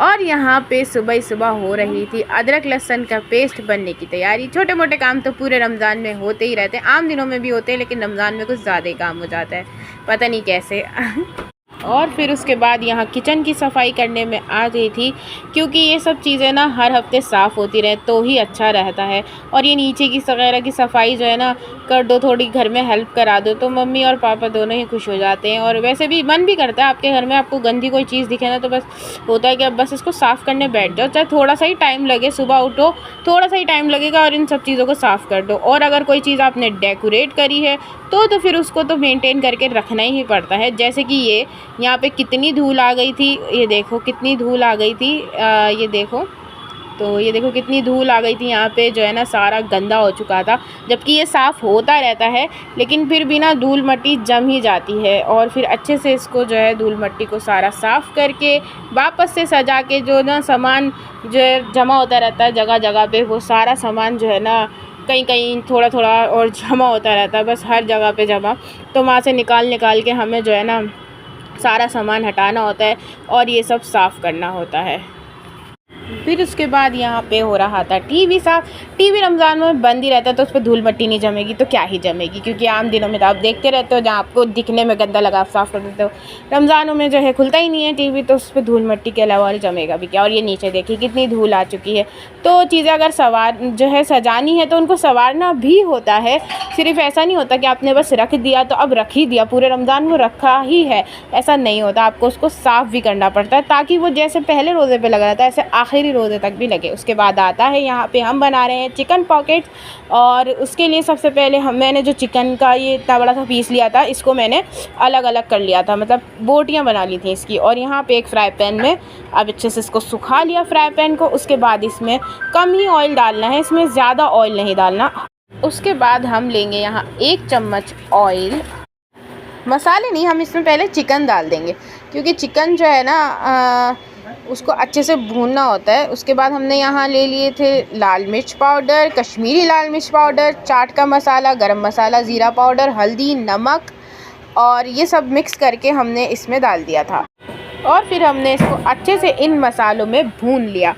और यहाँ पे सुबह सुबह हो रही थी अदरक लहसुन का पेस्ट बनने की तैयारी। छोटे मोटे काम तो पूरे रमज़ान में होते ही रहते हैं, आम दिनों में भी होते हैं, लेकिन रमज़ान में कुछ ज़्यादा ही काम हो जाता है, पता नहीं कैसे। और फिर उसके बाद यहाँ किचन की सफाई करने में आ गई थी, क्योंकि ये सब चीज़ें ना हर हफ्ते साफ़ होती रहे तो ही अच्छा रहता है। और ये नीचे की वगैरह की सफाई जो है ना कर दो, थोड़ी घर में हेल्प करा दो, तो मम्मी और पापा दोनों ही खुश हो जाते हैं। और वैसे भी मन भी करता है, आपके घर में आपको गंदी कोई चीज़ दिखे ना तो बस होता है कि अब बस इसको साफ़ करने बैठ जाओ, चाहे थोड़ा सा ही टाइम लगे, सुबह उठो थोड़ा सा ही टाइम लगेगा और इन सब चीज़ों को साफ़ कर दो। और अगर कोई चीज़ आपने डेकोरेट करी है तो फिर उसको तो मेंटेन करके रखना ही पड़ता है। जैसे कि ये यहाँ पे कितनी धूल आ गई थी, ये देखो कितनी धूल आ गई थी, ये देखो, तो ये देखो कितनी धूल आ गई थी यहाँ पे, जो है ना सारा गंदा हो चुका था। जबकि ये साफ़ होता रहता है, लेकिन फिर भी ना धूल मिट्टी जम ही जाती है। और फिर अच्छे से इसको जो है धूल मिट्टी को सारा साफ़ करके वापस से सजा के, जो ना सामान जो है जमा होता रहता है जगह जगह पे, वो सारा सामान जो है ना कहीं कहीं थोड़ा थोड़ा और जमा होता रहता है, बस हर जगह पे जमा, तो वहाँ से निकाल के हमें जो है ना सारा सामान हटाना होता है और ये सब साफ़ करना होता है। फिर उसके बाद यहाँ पे हो रहा था टीवी साफ़। टीवी रमज़ान में बंद ही रहता है, तो उस पर धूल मिट्टी नहीं जमेगी तो क्या ही जमेगी, क्योंकि आम दिनों में तो आप देखते रहते हो, जहाँ आपको दिखने में गंदा लगा आप साफ़ कर देते हो। रमज़ानों में जो है खुलता ही नहीं है टीवी, तो उस पर धूल मिट्टी के अलावा और जमेगा भी क्या। और ये नीचे देखिए कितनी धूल आ चुकी है। तो चीज़ें अगर जो है सजानी है तो उनको संवारना भी होता है, सिर्फ ऐसा नहीं होता कि आपने बस रख दिया तो अब रख ही दिया, पूरे रमज़ान में रखा ही है, ऐसा नहीं होता। आपको उसको साफ़ भी करना पड़ता है, ताकि वो जैसे पहले रोज़े पे लगा रहता है ऐसे आखिरी रोज़े तक भी लगे। उसके बाद आता है यहाँ पे हम बना रहे हैं चिकन पॉकेट्स। और उसके लिए सबसे पहले मैंने जो चिकन का ये इतना बड़ा सा पीस लिया था, इसको मैंने अलग अलग कर लिया था, मतलब बोटियाँ बना ली थी इसकी। और यहाँ पे एक फ्राई पैन में अब अच्छे से इसको सुखा लिया फ्राई पैन को। उसके बाद इसमें कम ही ऑयल डालना है, इसमें ज़्यादा ऑयल नहीं डालना। उसके बाद हम लेंगे यहाँ 1 चम्मच ऑयल, मसाले नहीं, हम इसमें पहले चिकन डाल देंगे, क्योंकि चिकन जो है ना उसको अच्छे से भूनना होता है। उसके बाद हमने यहाँ ले लिए थे लाल मिर्च पाउडर, कश्मीरी लाल मिर्च पाउडर, चाट का मसाला, गरम मसाला, ज़ीरा पाउडर, हल्दी, नमक, और ये सब मिक्स करके हमने इसमें डाल दिया था। और फिर हमने इसको अच्छे से इन मसालों में भून लिया,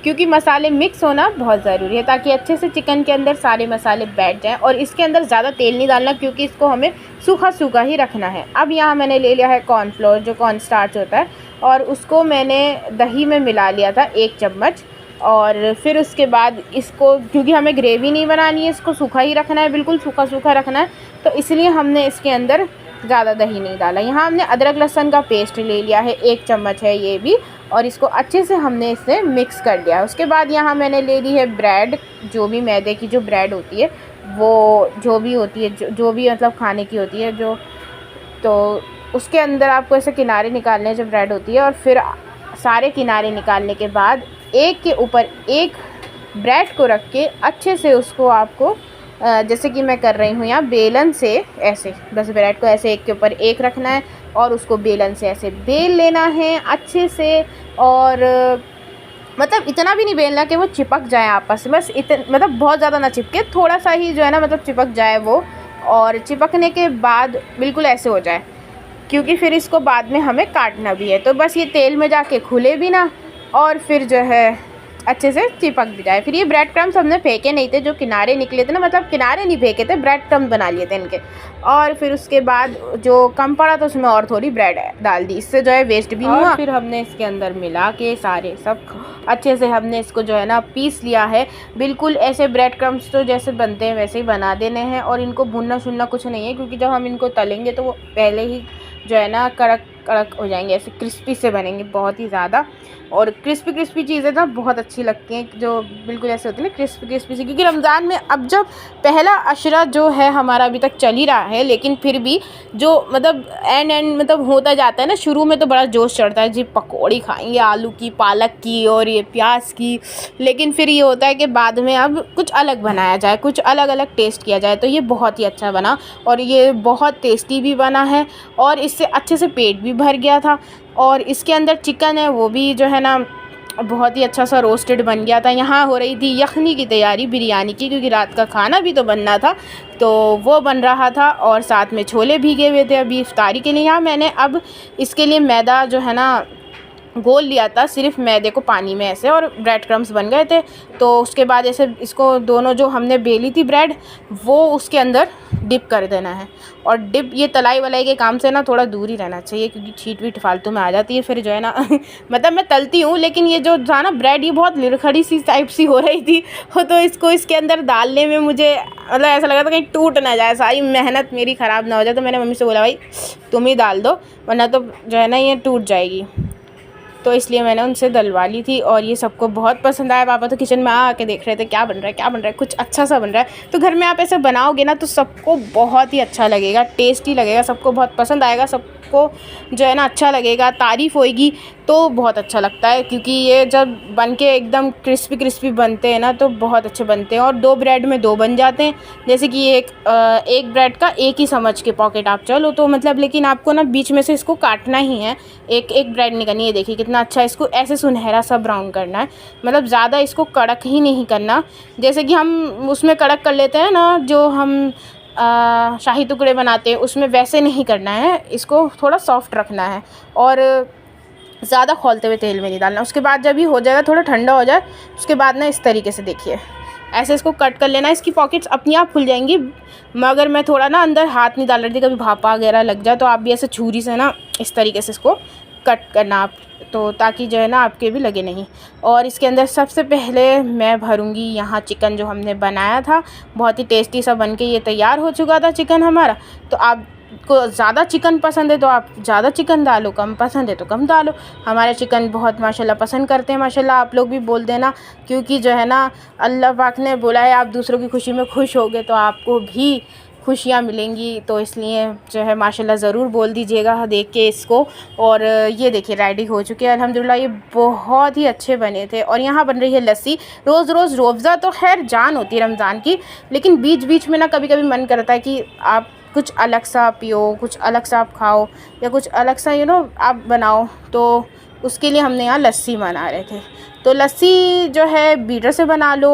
क्योंकि मसाले मिक्स होना बहुत ज़रूरी है, ताकि अच्छे से चिकन के अंदर सारे मसाले बैठ जाएं। और इसके अंदर ज़्यादा तेल नहीं डालना, क्योंकि इसको हमें सूखा सूखा ही रखना है। अब यहाँ मैंने ले लिया है कॉर्नफ्लोर, जो कॉर्न स्टार्च होता है, और उसको मैंने दही में मिला लिया था 1 चम्मच। और फिर उसके बाद इसको, क्योंकि हमें ग्रेवी नहीं बनानी है, इसको सूखा ही रखना है, बिल्कुल सूखा सूखा रखना है, तो इसलिए हमने इसके अंदर ज़्यादा दही नहीं डाला। यहाँ हमने अदरक लहसुन का पेस्ट ले लिया है, 1 चम्मच है ये भी, और इसको अच्छे से हमने इसे मिक्स कर लिया। उसके बाद यहाँ मैंने ले ली है ब्रेड, जो भी मैदे की जो ब्रेड होती है, वो जो भी होती है, जो भी मतलब खाने की होती है जो, तो उसके अंदर आपको ऐसे किनारे निकालने हैं जो ब्रेड होती है। और फिर सारे किनारे निकालने के बाद एक के ऊपर एक ब्रेड को रख के अच्छे से उसको आपको जैसे कि मैं कर रही हूँ यहाँ, बेलन से ऐसे बस ब्रेड को ऐसे एक के ऊपर एक रखना है और उसको बेलन से ऐसे बेल लेना है अच्छे से। और मतलब इतना भी नहीं बेलना कि वो चिपक जाए आपस में, बस मतलब बहुत ज़्यादा ना चिपके, थोड़ा सा ही जो है ना मतलब चिपक जाए वो। और चिपकने के बाद बिल्कुल ऐसे हो जाए, क्योंकि फिर इसको बाद में हमें काटना भी है। तो बस ये तेल में जाके खुले भी ना, और फिर जो है अच्छे से चिपक भी जाए। फिर ये ब्रेड क्रम्स हमने फेंके नहीं थे, जो किनारे निकले थे ना, मतलब किनारे नहीं फेंके थे, ब्रेड क्रम्स बना लिए थे इनके। और फिर उसके बाद जो कम पड़ा तो उसमें और थोड़ी ब्रेड डाल दी, इससे जो है वेस्ट भी नहीं हुआ। फिर हमने इसके अंदर मिला के सारे सब अच्छे से हमने इसको जो है ना पीस लिया है। बिल्कुल ऐसे ब्रेड क्रम्स तो जैसे बनते हैं वैसे ही बना देने हैं, और इनको भुनना शुनना कुछ नहीं है, क्योंकि जब हम इनको तलेंगे तो वो पहले ही जो है ना कड़क कड़क हो जाएंगे, ऐसे क्रिस्पी से बनेंगे बहुत ही ज़्यादा। और क्रिस्पी क्रिस्पी चीज़ें ना बहुत अच्छी लगती हैं, जो बिल्कुल ऐसे होती है ना क्रिस्पी क्रिस्पी सी। क्योंकि रमज़ान में अब जब पहला अशरा जो है हमारा अभी तक चल ही रहा है, लेकिन फिर भी जो मतलब एंड मतलब होता जाता है ना, शुरू में तो बड़ा जोश चढ़ता है जी, पकौड़ी खाएंगे आलू की, पालक की और ये प्याज की। लेकिन फिर ये होता है कि बाद में अब कुछ अलग बनाया जाए, कुछ अलग अलग टेस्ट किया जाए। तो ये बहुत ही अच्छा बना, और ये बहुत टेस्टी भी बना है, और इससे अच्छे से पेट भी भर गया था। और इसके अंदर चिकन है वो भी जो है ना बहुत ही अच्छा सा रोस्टेड बन गया था। यहाँ हो रही थी यखनी की तैयारी, बिरयानी की, क्योंकि रात का खाना भी तो बनना था, तो वो बन रहा था। और साथ में छोले भीगे हुए थे अभी इफ्तारी के लिए। यहाँ मैंने अब इसके लिए मैदा जो है ना घोल लिया था सिर्फ मैदे को पानी में ऐसे, और ब्रेड क्रम्स बन गए थे। तो उसके बाद ऐसे इसको दोनों जो हमने बेली थी ब्रेड, वो उसके अंदर डिप कर देना है। और डिप ये तलाई वलाई के काम से ना थोड़ा दूर ही रहना चाहिए, क्योंकि छीट वीट फालतू में आ जाती है फिर जो है ना मतलब मैं तलती हूँ, लेकिन ये जो था ना ब्रेड, ये बहुत लिरखड़ी सी टाइप सी हो रही थी तो इसको इसके अंदर डालने में मुझे मतलब ऐसा लगा था कहीं टूट ना जाए, सारी मेहनत मेरी ख़राब ना हो जाए। तो मैंने मम्मी से बोला भाई तुम ही डाल दो, वरना तो जो है ना ये टूट जाएगी। तो इसलिए मैंने उनसे डलवा ली थी, और ये सबको बहुत पसंद आया। पापा तो किचन में आके देख रहे थे क्या बन रहा है क्या बन रहा है, कुछ अच्छा सा बन रहा है। तो घर में आप ऐसे बनाओगे ना तो सबको बहुत ही अच्छा लगेगा, टेस्टी लगेगा, सबको बहुत पसंद आएगा, सबको जो है ना अच्छा लगेगा, तारीफ़ होएगी तो बहुत अच्छा लगता है। क्योंकि ये जब बन के एकदम क्रिस्पी क्रिस्पी बनते हैं ना तो बहुत अच्छे बनते हैं। और 2 ब्रेड में 2 बन जाते हैं। जैसे कि एक ब्रेड का एक ही समझ के पॉकेट आप चलो तो मतलब, लेकिन आपको ना बीच में से इसको काटना ही है, एक एक ब्रेड निकालनी है। देखिए कितना अच्छा, इसको ऐसे सुनहरा सा ब्राउन करना है, मतलब ज़्यादा इसको कड़क ही नहीं करना। जैसे कि हम उसमें कड़क कर लेते हैं ना, जो हम शाही टुकड़े बनाते हैं उसमें, वैसे नहीं करना है, इसको थोड़ा सॉफ्ट रखना है और ज़्यादा खौलते हुए तेल में नहीं डालना। उसके बाद जब ये हो जाएगा, थोड़ा ठंडा हो जाए, उसके बाद ना इस तरीके से देखिए ऐसे इसको कट कर लेना। इसकी पॉकेट्स अपनी आप खुल जाएंगी, मगर मैं थोड़ा ना अंदर हाथ नहीं डाल रही थी, कभी भापा वगैरह लग जाए। तो आप भी ऐसे छुरी से ना इस तरीके से इसको कट करना आप, तो ताकि जो है ना आपके भी लगे नहीं। और इसके अंदर सबसे पहले मैं भरूँगी यहाँ चिकन जो हमने बनाया था, बहुत ही टेस्टी सा बन के ये तैयार हो चुका था चिकन हमारा। तो आप को ज़्यादा चिकन पसंद है तो आप ज़्यादा चिकन डालो, कम पसंद है तो कम डालो। हमारे चिकन बहुत माशाल्लाह पसंद करते हैं, माशाल्लाह आप लोग भी बोल देना, क्योंकि जो है ना अल्लाह पाक ने बोला है आप दूसरों की खुशी में खुश होगे तो आपको भी खुशियाँ मिलेंगी। तो इसलिए जो है माशाल्लाह ज़रूर बोल दीजिएगा देख के इसको। और ये देखिए रेडी हो चुके हैं अल्हम्दुलिल्लाह, ये बहुत ही अच्छे बने थे। और यहाँ बन रही है लस्सी। रोज़ रोज़ रूअफ़ज़ा तो खैर जान होती है रमज़ान की, लेकिन बीच बीच में ना कभी कभी मन करता है कि आप कुछ अलग सा पियो, कुछ अलग सा आप खाओ, या कुछ अलग सा आप बनाओ। तो उसके लिए हमने यहाँ लस्सी बना रहे थे। तो लस्सी जो है बीटर से बना लो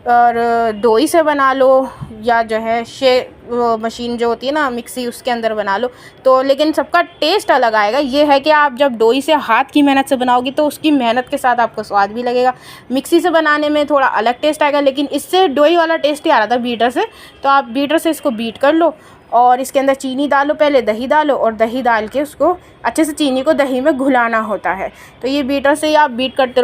और दोई से बना लो, या जो है वो मशीन जो होती है ना मिक्सी, उसके अंदर बना लो। तो लेकिन सबका टेस्ट अलग आएगा। ये है कि आप जब दोई से हाथ की मेहनत से बनाओगी तो उसकी मेहनत के साथ आपको स्वाद भी लगेगा। मिक्सी से बनाने में थोड़ा अलग टेस्ट आएगा, लेकिन इससे दोई वाला टेस्ट ही आ रहा था बीटर से। तो आप बीटर से इसको बीट कर लो, और इसके अंदर चीनी डालो, पहले दही डालो, और दही डाल के उसको अच्छे से चीनी को दही में घुलाना होता है। तो ये बीटर से ही आप बीट करते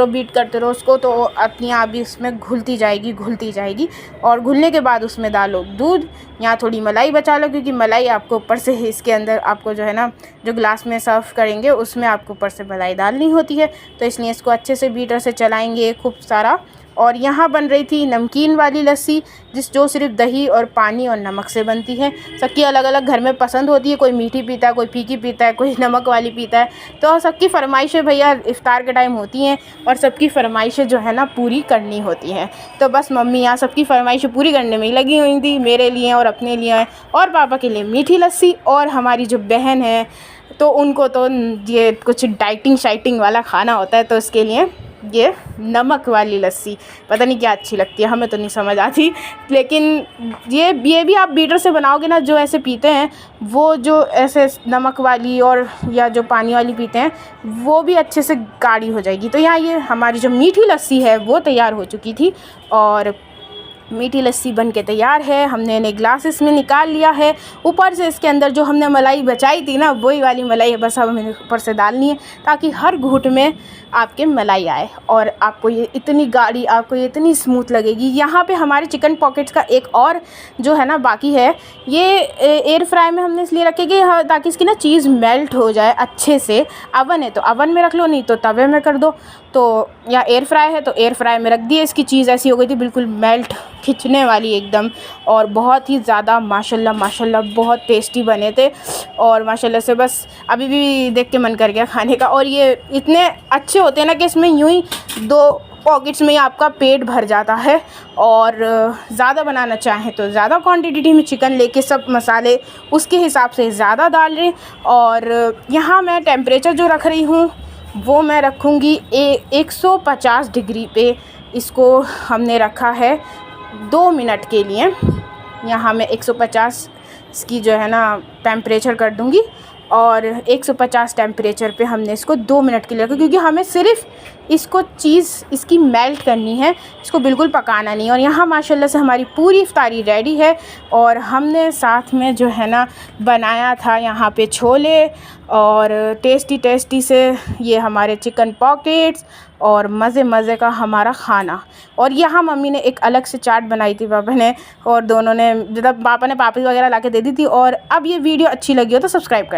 रहो उसको, तो अपनी आप भी उसमें घुलती जाएगी। और घुलने के बाद उसमें डालो दूध, यहाँ थोड़ी मलाई बचा लो, क्योंकि मलाई आपको ऊपर से इसके अंदर आपको जो है ना जो ग्लास में सर्व करेंगे उसमें आपको ऊपर से मलाई डालनी होती है। तो इसलिए इसको अच्छे से बीटर से चलाएंगे खूब सारा। और यहाँ बन रही थी नमकीन वाली लस्सी, जो सिर्फ दही और पानी और नमक से बनती है। सबकी अलग अलग घर में पसंद होती है, कोई मीठी पीता है, कोई फीकी पीता है, कोई नमक वाली पीता है। तो सबकी फरमाइशें भैया इफ़्तार के टाइम होती हैं, और सबकी फरमाइशें जो है ना पूरी करनी होती हैं। तो बस मम्मी यहाँ सबकी फरमाइशें पूरी करने में ही लगी हुई थी, मेरे लिए और अपने लिए, और पापा के लिए मीठी लस्सी। और हमारी जो बहन है तो उनको तो ये कुछ डाइटिंग शाइटिंग वाला खाना होता है, तो उसके लिए ये नमक वाली लस्सी पता नहीं क्या अच्छी लगती है, हमें तो नहीं समझ आती। लेकिन ये भी आप बीटर से बनाओगे ना, जो ऐसे पीते हैं वो जो ऐसे नमक वाली और या जो पानी वाली पीते हैं वो भी अच्छे से गाढ़ी हो जाएगी। तो यहाँ ये हमारी जो मीठी लस्सी है वो तैयार हो चुकी थी, और मीठी लस्सी बन के तैयार है। हमने इन्हें ग्लासेस में निकाल लिया है। ऊपर से इसके अंदर जो हमने मलाई बचाई थी ना, वही वाली मलाई बस अब हमें ऊपर से डालनी है, ताकि हर घूंट में आपके मलाई आए, और आपको ये इतनी गाढ़ी, आपको ये इतनी स्मूथ लगेगी। यहाँ पे हमारे चिकन पॉकेट्स का एक और जो है ना बाकी है, ये एयर फ्राई में हमने इसलिए रखे कि ताकि इसकी ना चीज़ मेल्ट हो जाए अच्छे से। अवन है तो अवन में रख लो, नहीं तो तवे में कर दो। तो या एयर फ्राई है तो एयर फ्राई में रख दिए। इसकी चीज़ ऐसी हो गई थी बिल्कुल मेल्ट, खिंचने वाली एकदम, और बहुत ही ज़्यादा माशाल्लाह बहुत टेस्टी बने थे। और माशाल्लाह से बस अभी भी देख के मन कर गया खाने का। और ये इतने अच्छे होते हैं ना कि इसमें यूं ही 2 पॉकेट्स में ही आपका पेट भर जाता है। और ज़्यादा बनाना चाहें तो ज़्यादा क्वांटिटी में चिकन लेके सब मसाले उसके हिसाब से ज़्यादा डाल लें। और यहाँ मैं टेम्परेचर जो रख रही हूँ वो मैं रखूँगी 150 डिग्री पे। इसको हमने रखा है 2 मिनट के लिए। यहाँ मैं 150 की जो है ना टेम्परेचर कर दूँगी, और 150 टेम्परेचर पे हमने इसको 2 मिनट के लिए रखा, क्योंकि हमें सिर्फ इसको चीज़ इसकी मेल्ट करनी है, इसको बिल्कुल पकाना नहीं। और यहाँ माशाल्लाह से हमारी पूरी इफ्तारी रेडी है। और हमने साथ में जो है ना बनाया था यहाँ पे छोले और टेस्टी टेस्टी से ये हमारे चिकन पॉकेट्स और मज़े मज़े का हमारा खाना। और यहाँ मम्मी ने एक अलग से चाट बनाई थी पापा ने, और दोनों ने मतलब पापा ने पापड़ी वगैरह ला के दे दी थी। और अब ये वीडियो अच्छी लगी हो तो सब्सक्राइब कर।